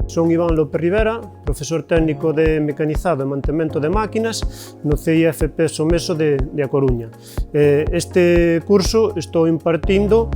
Son Iván López Rivera, profesor técnico de mecanizado e mantemento de máquinas no CIFP Someso de A Coruña. Este curso estou impartindo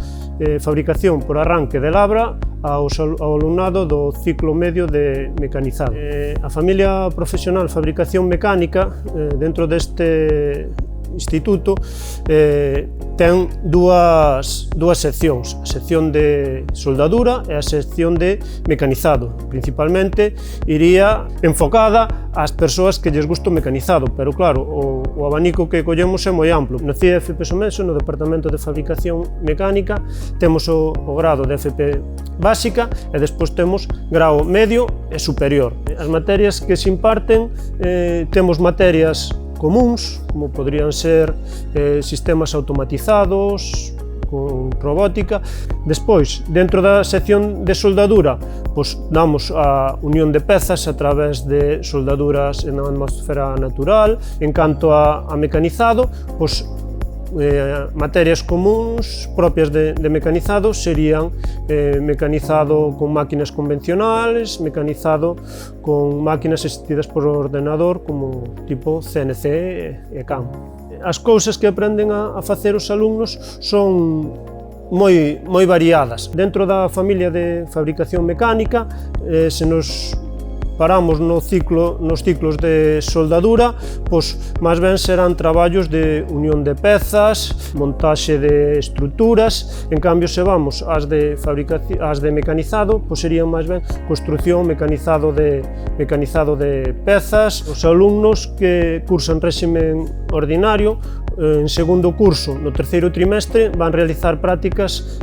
fabricación por arranque de labra ao alumnado do ciclo medio de mecanizado. A familia profesional Fabricación Mecánica, dentro deste instituto, ten dúas seccións, a sección de soldadura e a sección de mecanizado. Principalmente iría enfocada ás persoas que lles gusta o mecanizado, pero claro, o abanico que collemos é moi amplo. No CIFP Someso, no Departamento de Fabricación Mecánica, temos o grado de FP básica e despois temos grao medio e superior. As materias que se imparten, temos materias comuns, como podrían ser sistemas automatizados, con robótica. Despois, dentro da sección de soldadura, damos a unión de pezas a través de soldaduras en atmosfera natural. En canto a mecanizado, materias comuns propias de mecanizado serían mecanizado con máquinas convencionales, mecanizado con máquinas asistidas por ordenador como tipo CNC e CAM. As cousas que aprenden a facer os alumnos son moi variadas. Dentro da familia de fabricación mecánica, se nos paramos nos ciclos de soldadura, máis ben serán traballos de unión de pezas, montaxe de estruturas. En cambio, se vamos ás de mecanizado, serían máis ben construción, mecanizado de pezas. Os alumnos que cursan réximen ordinario, en segundo curso, no terceiro trimestre, van realizar prácticas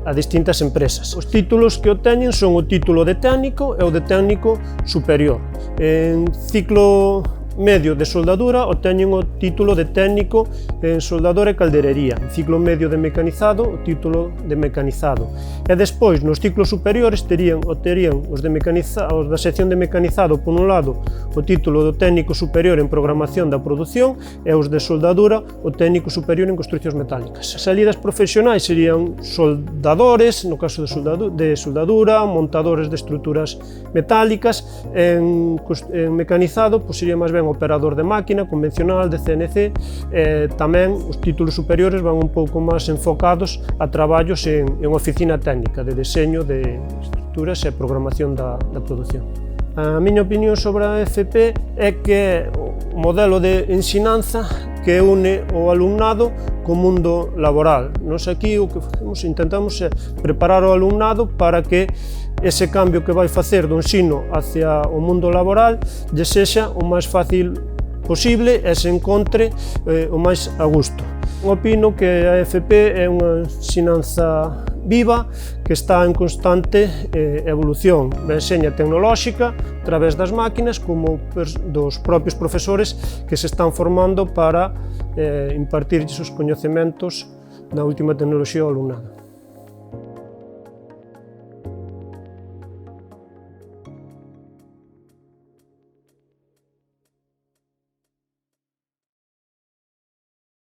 a distintas empresas. Os títulos que obteñen son o título de técnico e o de técnico superior. En ciclo medio de soldadura obteñen o título de técnico en soldadura e calderería. En ciclo medio de mecanizado, o título de mecanizado. E despois, nos ciclos superiores, obterían os da sección de mecanizado, por un lado, o título do técnico superior en programación da produción, e os de soldadura, o técnico superior en construcións metálicas. As salidas profesionais serían soldadores, no caso de soldadura, montadores de estruturas metálicas. En mecanizado, sería máis ben operador de máquina convencional, de CNC. Tamén os títulos superiores van un pouco máis enfocados a traballos en oficina técnica, de deseño de estruturas e programación da produción. A miña opinión sobre a FP é que é o modelo de ensinanza que une o alumnado co mundo laboral. Nós aquí o que intentamos é preparar o alumnado para que ese cambio que vai facer do ensino hacia o mundo laboral lle sexa o máis fácil posible e se encontre o máis a gusto. Opino que a FP é unha ensinanza viva que está en constante evolución, ben seña tecnolóxica, a través das máquinas, como dos propios profesores que se están formando para impartir os coñecementos da última tecnoloxía ao alumnado.